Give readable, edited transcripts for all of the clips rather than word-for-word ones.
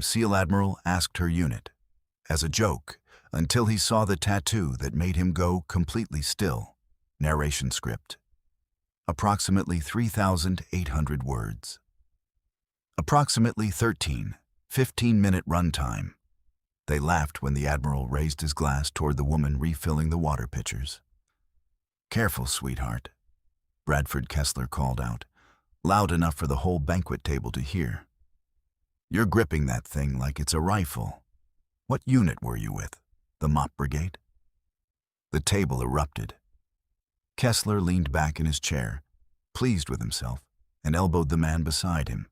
SEAL Admiral asked her unit, as a joke, until he saw the tattoo that made him go completely still. Narration script. Approximately 3,800 words. Approximately 15-minute runtime. They laughed when the Admiral raised his glass toward the woman refilling the water pitchers. "Careful, sweetheart," Bradford Kessler called out, loud enough for the whole banquet table to hear. "You're gripping that thing like it's a rifle. What unit were you with? The Mop Brigade?" The table erupted. Kessler leaned back in his chair, pleased with himself, and elbowed the man beside him,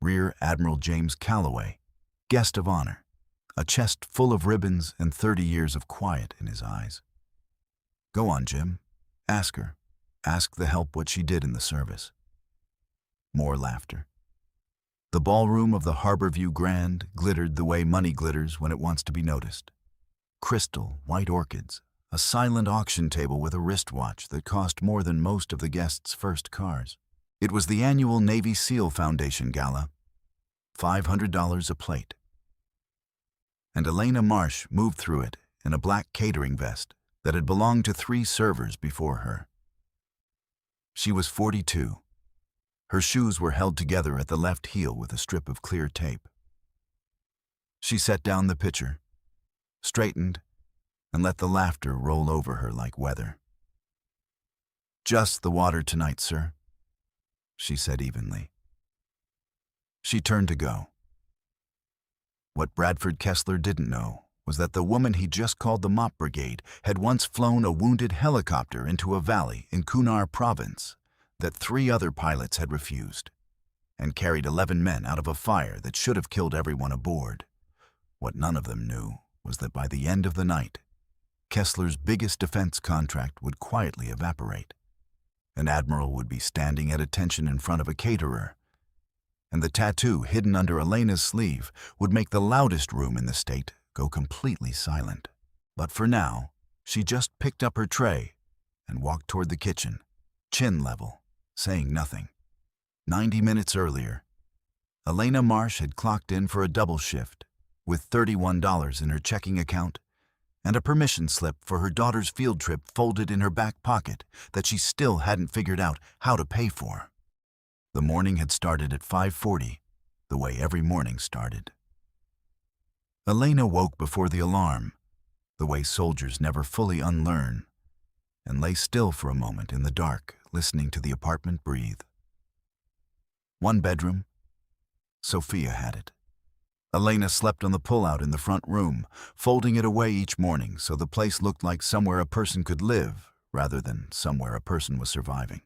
Rear Admiral James Calloway, guest of honor, a chest full of ribbons and 30 years of quiet in his eyes. "Go on, Jim. Ask her. Ask the help what she did in the service." More laughter. The ballroom of the Harborview Grand glittered the way money glitters when it wants to be noticed. Crystal, white orchids, a silent auction table with a wristwatch that cost more than most of the guests' first cars. It was the annual Navy SEAL Foundation Gala, $500 a plate. And Elena Marsh moved through it in a black catering vest that had belonged to 3 servers before her. She was 42. Her shoes were held together at the left heel with a strip of clear tape. She set down the pitcher, straightened, and let the laughter roll over her like weather. "Just the water tonight, sir," she said evenly. She turned to go. What Bradford Kessler didn't know was that the woman he just called the Mop Brigade had once flown a wounded helicopter into a valley in Kunar Province that 3 other pilots had refused, and carried 11 men out of a fire that should have killed everyone aboard. What none of them knew was that by the end of the night, Kessler's biggest defense contract would quietly evaporate. An admiral would be standing at attention in front of a caterer, and the tattoo hidden under Elena's sleeve would make the loudest room in the state go completely silent. But for now, she just picked up her tray and walked toward the kitchen, chin level, saying nothing. 90 minutes earlier, Elena Marsh had clocked in for a double shift with $31 in her checking account and a permission slip for her daughter's field trip folded in her back pocket that she still hadn't figured out how to pay for. The morning had started at 5:40, the way every morning started. Elena woke before the alarm, the way soldiers never fully unlearn, and lay still for a moment in the dark, listening to the apartment breathe. 1 bedroom. Sophia had it. Elena slept on the pullout in the front room, folding it away each morning so the place looked like somewhere a person could live rather than somewhere a person was surviving.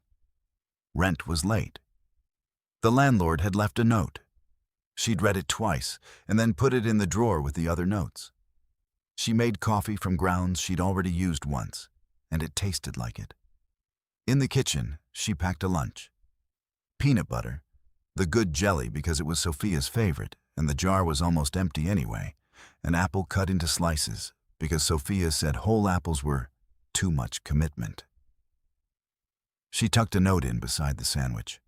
Rent was late. The landlord had left a note. She'd read it twice and then put it in the drawer with the other notes. She made coffee from grounds she'd already used once, and it tasted like it. In the kitchen, she packed a lunch. Peanut butter, the good jelly because it was Sophia's favorite, and the jar was almost empty anyway, an apple cut into slices because Sophia said whole apples were too much commitment. She tucked a note in beside the sandwich.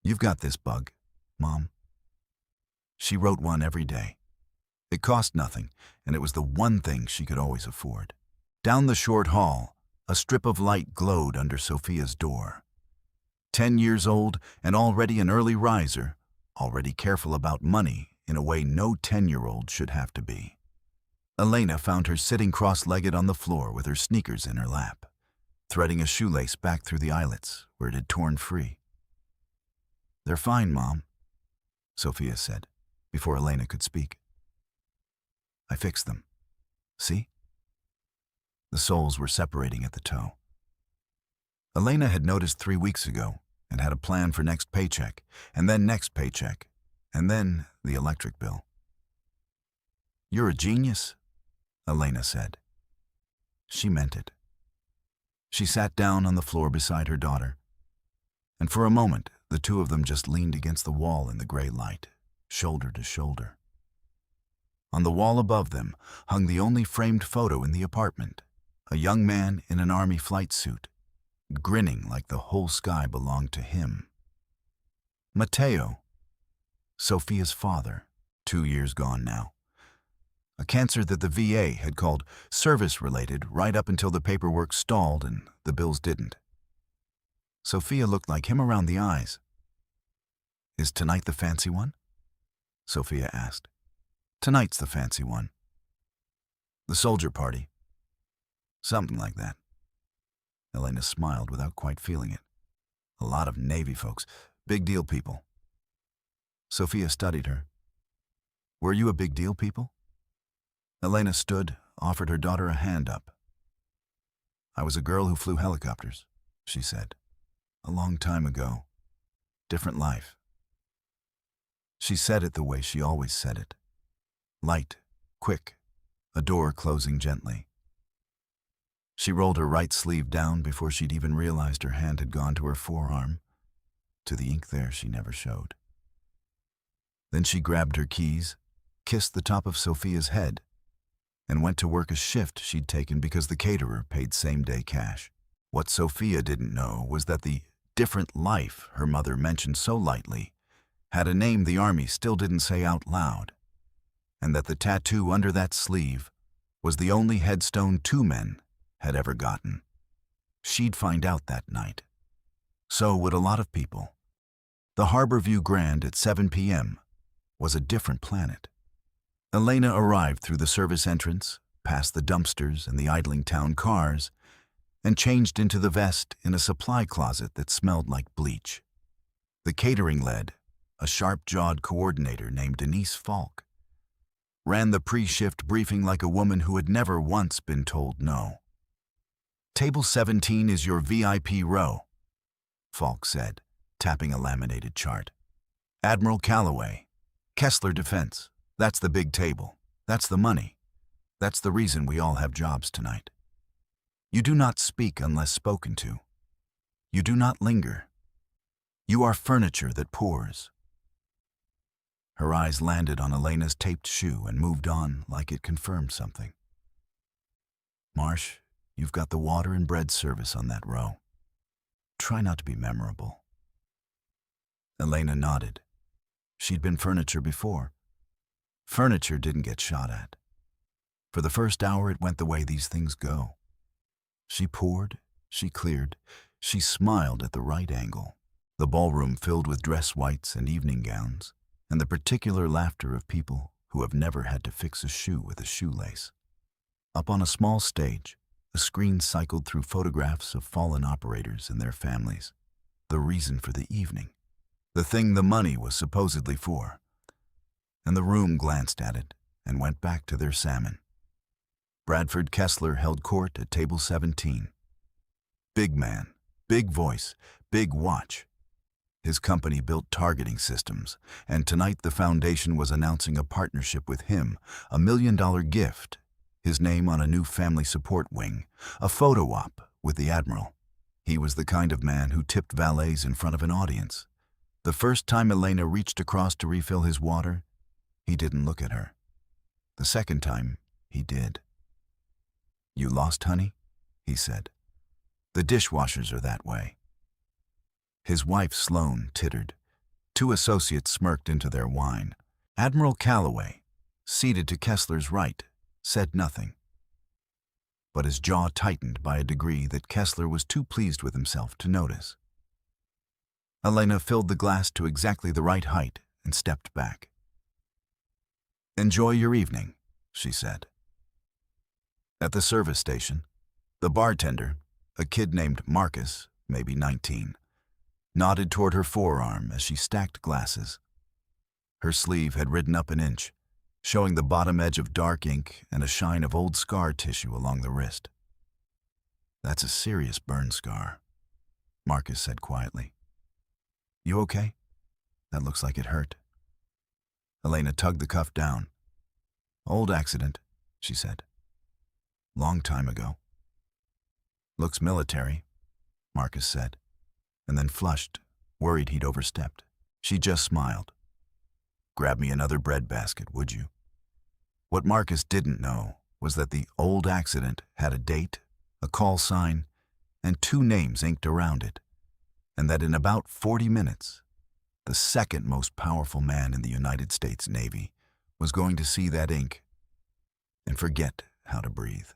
"You've got this, Bug, Mom." She wrote one every day. It cost nothing, and it was the one thing she could always afford. Down the short hall, a strip of light glowed under Sophia's door. 10 years old and already an early riser, already careful about money in a way no 10-year-old should have to be. Elena found her sitting cross-legged on the floor with her sneakers in her lap, threading a shoelace back through the eyelets where it had torn free. "They're fine, Mom," Sophia said, before Elena could speak. "I fixed them. See?" The soles were separating at the toe. Elena had noticed 3 weeks ago and had a plan for next paycheck, and then next paycheck, and then the electric bill. "You're a genius," Elena said. She meant it. She sat down on the floor beside her daughter, and for a moment the two of them just leaned against the wall in the gray light, shoulder to shoulder. On the wall above them hung the only framed photo in the apartment, a young man in an army flight suit, grinning like the whole sky belonged to him. Matteo, Sophia's father, 2 years gone now. A cancer that the VA had called service-related right up until the paperwork stalled and the bills didn't. Sophia looked like him around the eyes. "Is tonight the fancy one?" Sophia asked. "Tonight's the fancy one." "The soldier party?" "Something like that." Elena smiled without quite feeling it. "A lot of Navy folks, big deal people." Sophia studied her. "Were you a big deal people?" Elena stood, offered her daughter a hand up. "I was a girl who flew helicopters," she said. "A long time ago. Different life." She said it the way she always said it. Light, quick, a door closing gently. She rolled her right sleeve down before she'd even realized her hand had gone to her forearm. To the ink there she never showed. Then she grabbed her keys, kissed the top of Sophia's head, and went to work a shift she'd taken because the caterer paid same-day cash. What Sophia didn't know was that the different life her mother mentioned so lightly had a name the Army still didn't say out loud, and that the tattoo under that sleeve was the only headstone 2 men had ever gotten. She'd find out that night. So would a lot of people. The Harborview Grand at 7 p.m. was a different planet. Elena arrived through the service entrance, past the dumpsters and the idling town cars, and changed into the vest in a supply closet that smelled like bleach. The catering lead, a sharp-jawed coordinator named Denise Falk, ran the pre-shift briefing like a woman who had never once been told no. "Table 17 is your VIP row," Falk said, tapping a laminated chart. "Admiral Calloway, Kessler Defense, that's the big table. That's the money. That's the reason we all have jobs tonight. You do not speak unless spoken to. You do not linger. You are furniture that pours." Her eyes landed on Elena's taped shoe and moved on like it confirmed something. "Marsh, you've got the water and bread service on that row. Try not to be memorable." Elena nodded. She'd been furniture before. Furniture didn't get shot at. For the first hour it went the way these things go. She poured, she cleared, she smiled at the right angle. The ballroom filled with dress whites and evening gowns, and the particular laughter of people who have never had to fix a shoe with a shoelace. Up on a small stage, a screen cycled through photographs of fallen operators and their families. The reason for the evening. The thing the money was supposedly for. And the room glanced at it and went back to their salmon. Bradford Kessler held court at table 17. Big man, big voice, big watch. His company built targeting systems, and tonight the foundation was announcing a partnership with him, a $1 million gift, his name on a new family support wing, a photo op with the Admiral. He was the kind of man who tipped valets in front of an audience. The first time Elena reached across to refill his water, he didn't look at her. The second time, he did. "You lost, honey?" he said. "The dishwashers are that way." His wife, Sloane, tittered. 2 associates smirked into their wine. Admiral Calloway, seated to Kessler's right, said nothing. But his jaw tightened by a degree that Kessler was too pleased with himself to notice. Elena filled the glass to exactly the right height and stepped back. "Enjoy your evening," she said. At the service station, the bartender, a kid named Marcus, maybe 19, nodded toward her forearm as she stacked glasses. Her sleeve had ridden up an inch, showing the bottom edge of dark ink and a shine of old scar tissue along the wrist. "That's a serious burn scar," Marcus said quietly. "You okay? That looks like it hurt." Elena tugged the cuff down. "Old accident," she said. "Long time ago." "Looks military," Marcus said, and then flushed, worried he'd overstepped. She just smiled. "Grab me another bread basket, would you?" What Marcus didn't know was that the old accident had a date, a call sign, and 2 names inked around it, and that in about 40 minutes, the second most powerful man in the United States Navy was going to see that ink and forget how to breathe.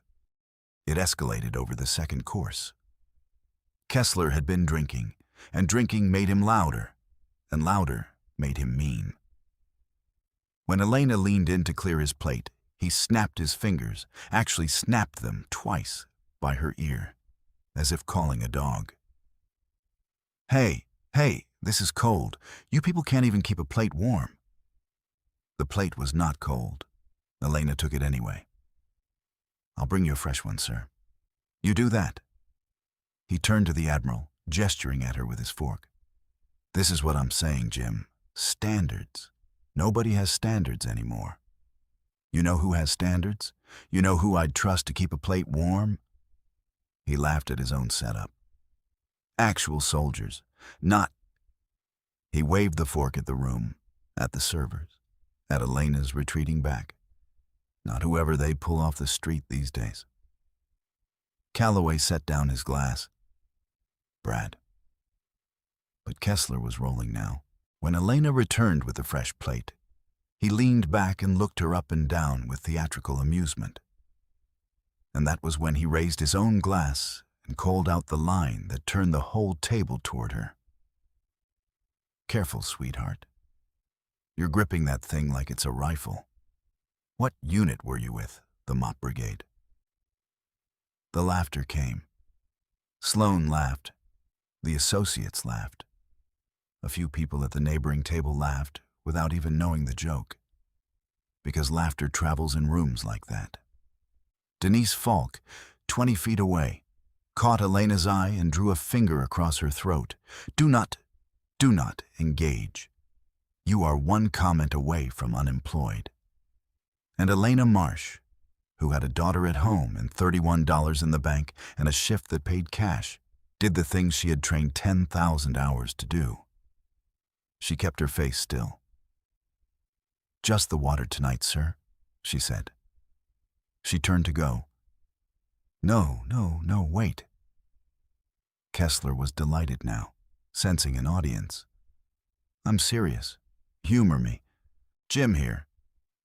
It escalated over the second course. Kessler had been drinking, and drinking made him louder, and louder made him mean. When Elena leaned in to clear his plate, he snapped his fingers, actually snapped them twice by her ear, as if calling a dog. Hey, this is cold. You people can't even keep a plate warm." The plate was not cold. Elena took it anyway. "I'll bring you a fresh one, sir." "You do that." He turned to the Admiral, gesturing at her with his fork. "This is what I'm saying, Jim. Standards. Nobody has standards anymore. You know who has standards? You know who I'd trust to keep a plate warm?" He laughed at his own setup. "Actual soldiers, not..." He waved the fork at the room, at the servers, at Elena's retreating back. Not whoever they pull off the street these days. Calloway set down his glass. "Brad." But Kessler was rolling now. When Elena returned with the fresh plate, he leaned back and looked her up and down with theatrical amusement. And that was when he raised his own glass and called out the line that turned the whole table toward her. "Careful, sweetheart. You're gripping that thing like it's a rifle. What unit were you with, the mop brigade?" The laughter came. Sloane laughed. The associates laughed. A few people at the neighboring table laughed without even knowing the joke, because laughter travels in rooms like that. Denise Falk, 20 feet away, caught Elena's eye and drew a finger across her throat. Do not engage. You are one comment away from unemployed." And Elena Marsh, who had a daughter at home and $31 in the bank and a shift that paid cash, did the things she had trained 10,000 hours to do. She kept her face still. "Just the water tonight, sir," she said. She turned to go. No, wait." Kessler was delighted now, sensing an audience. "I'm serious. Humor me. Jim here."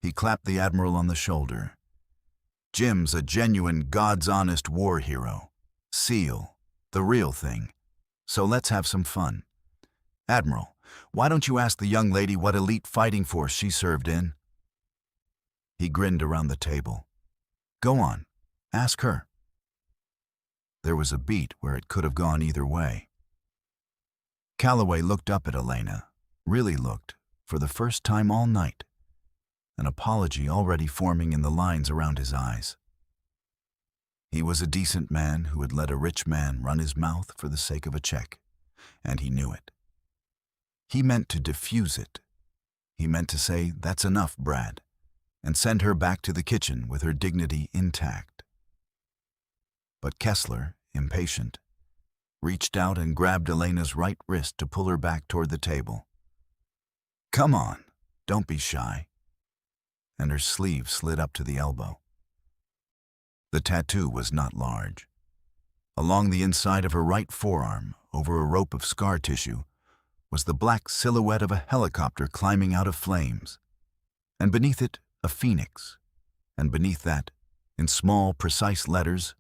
He clapped the Admiral on the shoulder. "Jim's a genuine, God's-honest war hero. SEAL. The real thing. So let's have some fun. Admiral, why don't you ask the young lady what elite fighting force she served in?" He grinned around the table. "Go on. Ask her." There was a beat where it could have gone either way. Calloway looked up at Elena, really looked, for the first time all night, an apology already forming in the lines around his eyes. He was a decent man who had let a rich man run his mouth for the sake of a check, and he knew it. He meant to diffuse it. He meant to say, "That's enough, Brad," and send her back to the kitchen with her dignity intact. But Kessler, impatient, reached out and grabbed Elena's right wrist to pull her back toward the table. "Come on, don't be shy." And her sleeve slid up to the elbow. The tattoo was not large. Along the inside of her right forearm, over a rope of scar tissue, was the black silhouette of a helicopter climbing out of flames, and beneath it, a phoenix, and beneath that, in small, precise letters,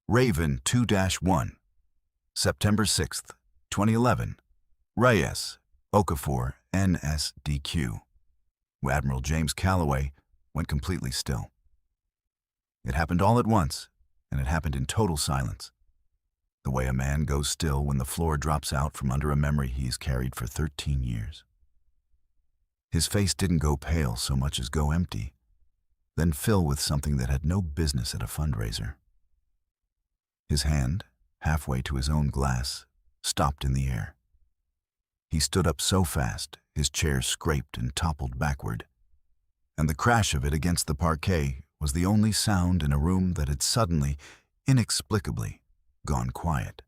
Raven 2-1, September 6th, 2011, Reyes, Okafor, NSDQ. Admiral James Calloway went completely still. It happened all at once, and it happened in total silence, the way a man goes still when the floor drops out from under a memory he's carried for 13 years. His face didn't go pale so much as go empty, then fill with something that had no business at a fundraiser. His hand, halfway to his own glass, stopped in the air. He stood up so fast, his chair scraped and toppled backward, and the crash of it against the parquet was the only sound in a room that had suddenly, inexplicably, gone quiet.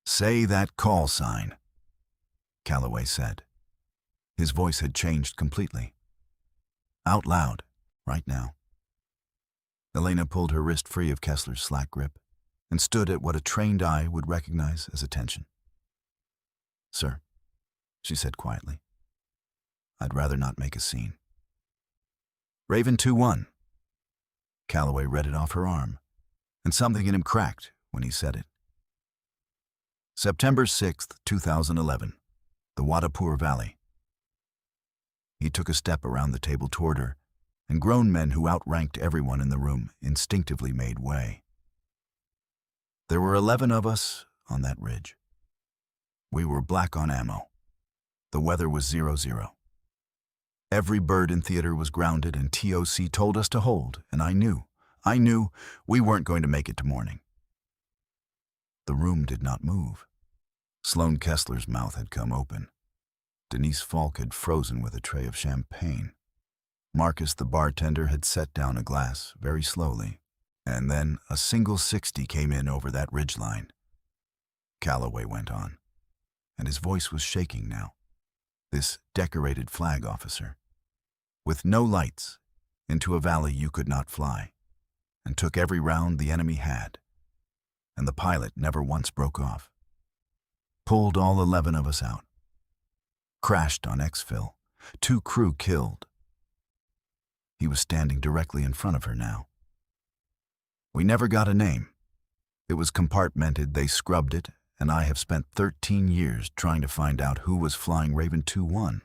"Say that call sign," Calloway said. His voice had changed completely. Out loud, right now. Elena pulled her wrist free of Kessler's slack grip and stood at what a trained eye would recognize as attention. "Sir," she said quietly, "I'd rather not make a scene." Raven 2-1. Calloway read it off her arm, and something in him cracked when he said it. September 6th, 2011. The Wadapur Valley. He took a step around the table toward her, and grown men who outranked everyone in the room instinctively made way. There were 11 of us on that ridge. We were black on ammo. The weather was 0-0. Every bird in theater was grounded, and TOC told us to hold, and I knew we weren't going to make it to morning. The room did not move. Sloane Kessler's mouth had come open. Denise Falk had frozen with a tray of champagne. Marcus, the bartender, had set down a glass very slowly, and then a single 60 came in over that ridgeline. Calloway went on, and his voice was shaking now. This decorated flag officer, with no lights, into a valley you could not fly, and took every round the enemy had, and the pilot never once broke off. Pulled all 11 of us out. Crashed on exfil. 2 crew killed. He was standing directly in front of her now. We never got a name. It was compartmented, they scrubbed it, and I have spent 13 years trying to find out who was flying Raven 2-1.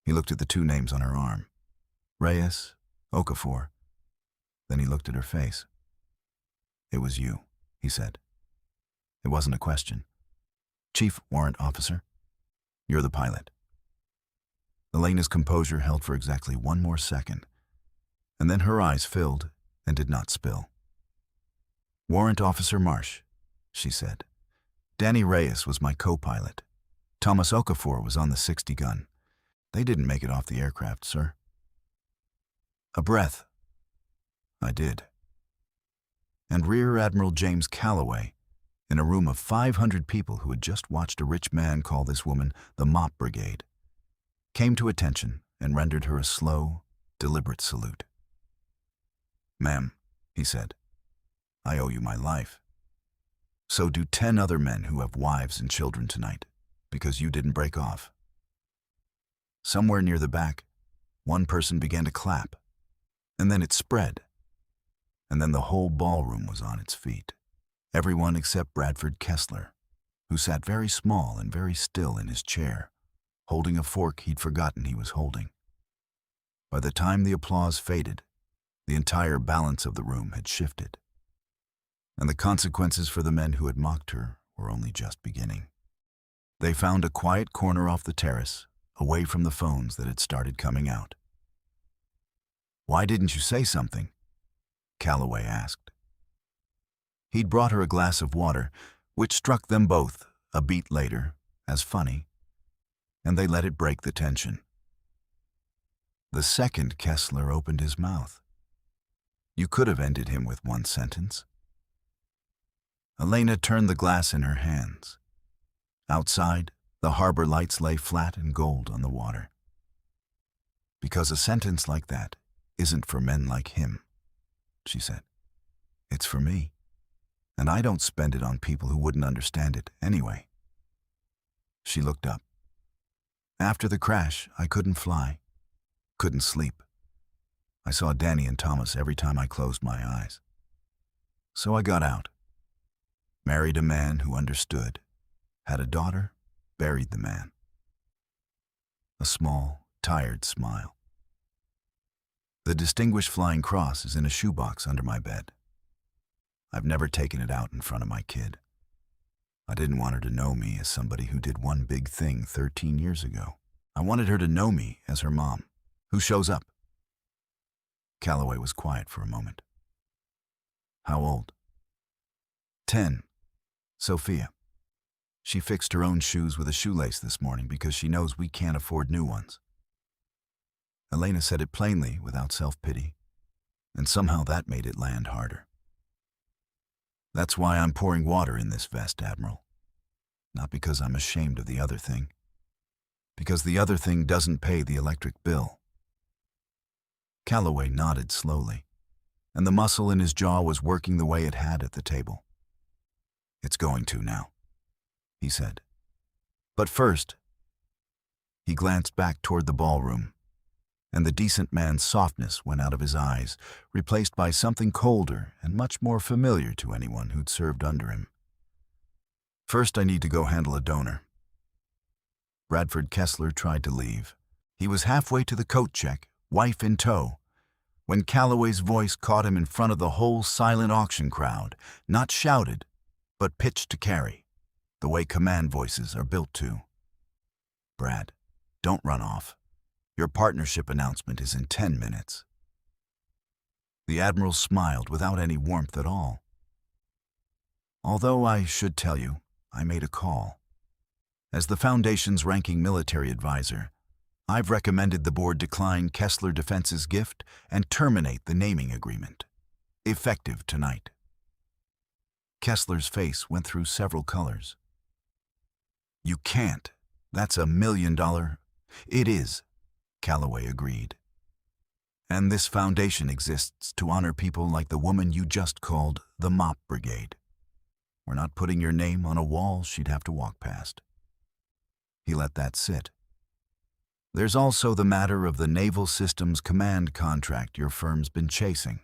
He looked at the 2 names on her arm. Reyes, Okafor. Then he looked at her face. It was you, he said. It wasn't a question. Chief Warrant Officer, you're the pilot. Elena's composure held for exactly 1 more second, and then her eyes filled and did not spill. Warrant Officer Marsh, she said. Danny Reyes was my co-pilot. Thomas Okafor was on the 60 gun. They didn't make it off the aircraft, sir. A breath. I did. And Rear Admiral James Calloway, in a room of 500 people who had just watched a rich man call this woman the Mop Brigade, came to attention and rendered her a slow, deliberate salute. Ma'am, he said, I owe you my life. So do 10 other men who have wives and children tonight, because you didn't break off. Somewhere near the back, one person began to clap, and then it spread, and then the whole ballroom was on its feet. Everyone except Bradford Kessler, who sat very small and very still in his chair, holding a fork he'd forgotten he was holding. By the time the applause faded, the entire balance of the room had shifted, and the consequences for the men who had mocked her were only just beginning. They found a quiet corner off the terrace, away from the phones that had started coming out. Why didn't you say something? Calloway asked. He'd brought her a glass of water, which struck them both, a beat later, as funny, and they let it break the tension. The second Kessler opened his mouth. You could have ended him with 1 sentence. Elena turned the glass in her hands. Outside, the harbor lights lay flat and gold on the water. Because a sentence like that isn't for men like him, she said. It's for me, and I don't spend it on people who wouldn't understand it anyway. She looked up. After the crash, I couldn't fly, couldn't sleep. I saw Danny and Thomas every time I closed my eyes. So I got out. Married a man who understood, had a daughter, buried the man. A small, tired smile. The Distinguished Flying Cross is in a shoebox under my bed. I've never taken it out in front of my kid. I didn't want her to know me as somebody who did one big thing 13 years ago. I wanted her to know me as her mom, who shows up. Calloway was quiet for a moment. How old? 10. Sophia. She fixed her own shoes with a shoelace this morning because she knows we can't afford new ones. Elena said it plainly, without self-pity, and somehow that made it land harder. That's why I'm pouring water in this vest, Admiral. Not because I'm ashamed of the other thing. Because the other thing doesn't pay the electric bill. Calloway nodded slowly, and the muscle in his jaw was working the way it had at the table. It's going to now, he said. But first, he glanced back toward the ballroom, and the decent man's softness went out of his eyes, replaced by something colder and much more familiar to anyone who'd served under him. "First, I need to go handle a donor." Bradford Kessler tried to leave. He was halfway to the coat check, wife in tow, when Calloway's voice caught him in front of the whole silent auction crowd, not shouted, but pitched to carry, the way command voices are built to. "Brad, don't run off. Your partnership announcement is in 10 minutes. The Admiral smiled without any warmth at all. "Although I should tell you, I made a call. As the Foundation's ranking military advisor, I've recommended the board decline Kessler Defense's gift and terminate the naming agreement. Effective tonight." Kessler's face went through several colors. "You can't. That's $1 million. "It is," Calloway agreed. "And this foundation exists to honor people like the woman you just called the Mop Brigade. We're not putting your name on a wall she'd have to walk past." He let that sit. "There's also the matter of the Naval Systems Command contract your firm's been chasing,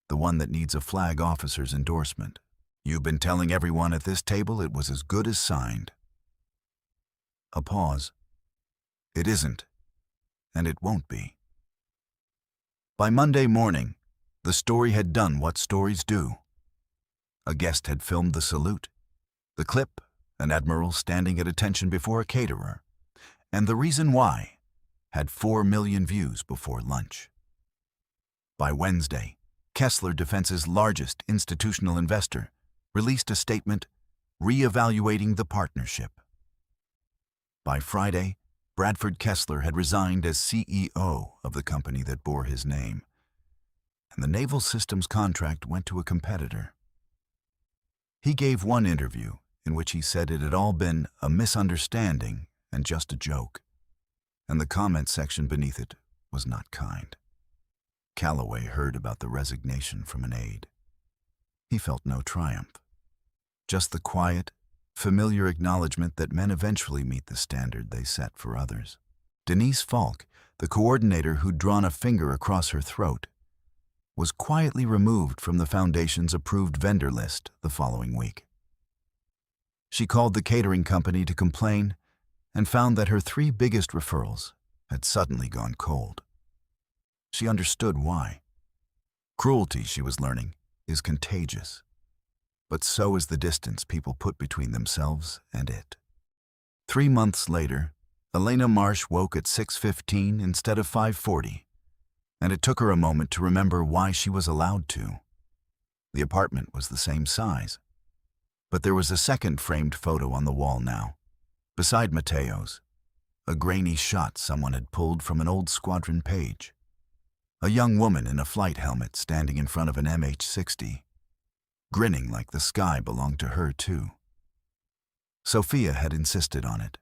the one that needs a flag officer's endorsement. You've been telling everyone at this table it was as good as signed." A pause. "It isn't, and it won't be." By Monday morning, the story had done what stories do. A guest had filmed the salute, the clip, an admiral standing at attention before a caterer, and the reason why had 4 million views before lunch. By Wednesday, Kessler Defense's largest institutional investor released a statement re-evaluating the partnership. By Friday, Bradford Kessler had resigned as CEO of the company that bore his name, and the Naval Systems contract went to a competitor. He gave one interview in which he said it had all been a misunderstanding and just a joke, and the comment section beneath it was not kind. Calloway heard about the resignation from an aide. He felt no triumph, just the quiet, familiar acknowledgement that men eventually meet the standard they set for others. Denise Falk, the coordinator who'd drawn a finger across her throat, was quietly removed from the Foundation's approved vendor list the following week. She called the catering company to complain and found that her 3 biggest referrals had suddenly gone cold. She understood why. Cruelty, she was learning, is contagious, but so is the distance people put between themselves and it. 3 months later, Elena Marsh woke at 6:15 instead of 5:40, and it took her a moment to remember why she was allowed to. The apartment was the same size, but there was a second framed photo on the wall now, beside Mateo's, a grainy shot someone had pulled from an old squadron page. A young woman in a flight helmet standing in front of an MH-60, grinning like the sky belonged to her too. Sophia had insisted on it.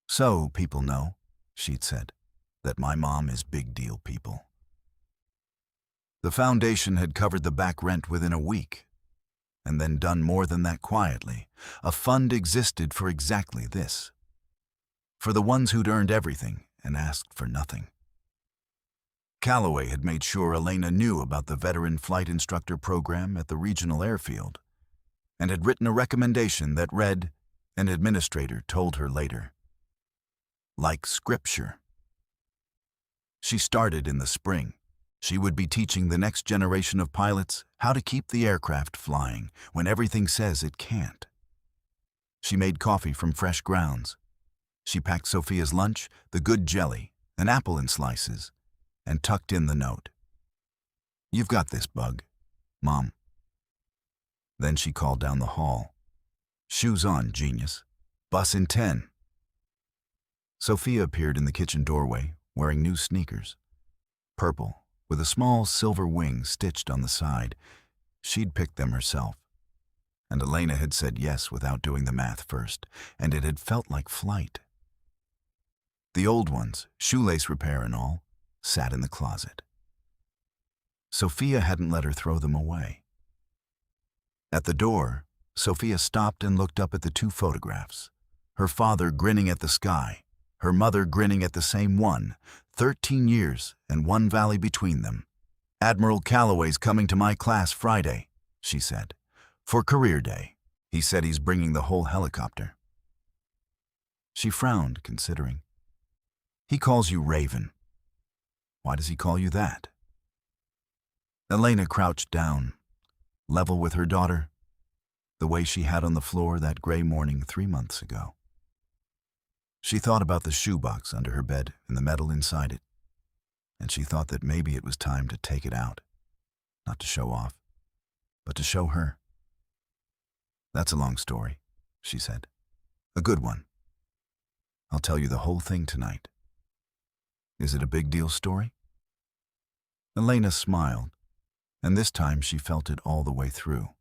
"So people know," she'd said, "that my mom is big deal people." The Foundation had covered the back rent within a week, and then done more than that quietly. A fund existed for exactly this. For the ones who'd earned everything and asked for nothing. Calloway had made sure Elena knew about the veteran flight instructor program at the regional airfield, and had written a recommendation that read, an administrator told her later, like scripture. She started in the spring. She would be teaching the next generation of pilots how to keep the aircraft flying when everything says it can't. She made coffee from fresh grounds. She packed Sophia's lunch, the good jelly, an apple in slices, and tucked in the note. "You've got this, Bug, Mom." Then she called down the hall. "Shoes on, genius. Bus in 10. Sophia appeared in the kitchen doorway, wearing new sneakers. Purple, with a small silver wing stitched on the side. She'd picked them herself. And Elena had said yes without doing the math first, and it had felt like flight. The old ones, shoelace repair and all, sat in the closet. Sophia hadn't let her throw them away. At the door, Sophia stopped and looked up at the 2 photographs, her father grinning at the sky, her mother grinning at the same one, 13 years and one valley between them. "Admiral Calloway's coming to my class Friday," she said, "for career day. He said he's bringing the whole helicopter." She frowned, considering. "He calls you Raven. Why does he call you that?" Elena crouched down, level with her daughter, the way she had on the floor that gray morning 3 months ago. She thought about the shoebox under her bed and the metal inside it, and she thought that maybe it was time to take it out, not to show off, but to show her. "That's a long story," she said. "A good one. I'll tell you the whole thing tonight." "Is it a big deal story?" Elena smiled, and this time she felt it all the way through.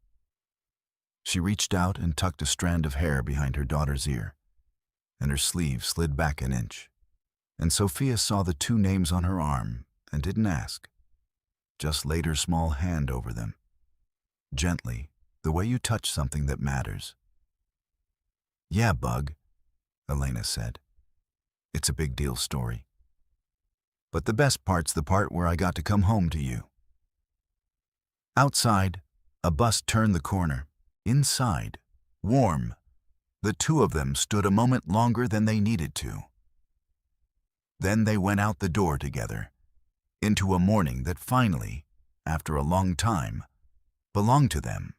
She reached out and tucked a strand of hair behind her daughter's ear, and her sleeve slid back an inch. And Sophia saw the 2 names on her arm and didn't ask, just laid her small hand over them, gently, the way you touch something that matters. "Yeah, Bug," Elena said. "It's a big deal story. But the best part's the part where I got to come home to you." Outside, a bus turned the corner. Inside, warm, the 2 of them stood a moment longer than they needed to. Then they went out the door together, into a morning that finally, after a long time, belonged to them.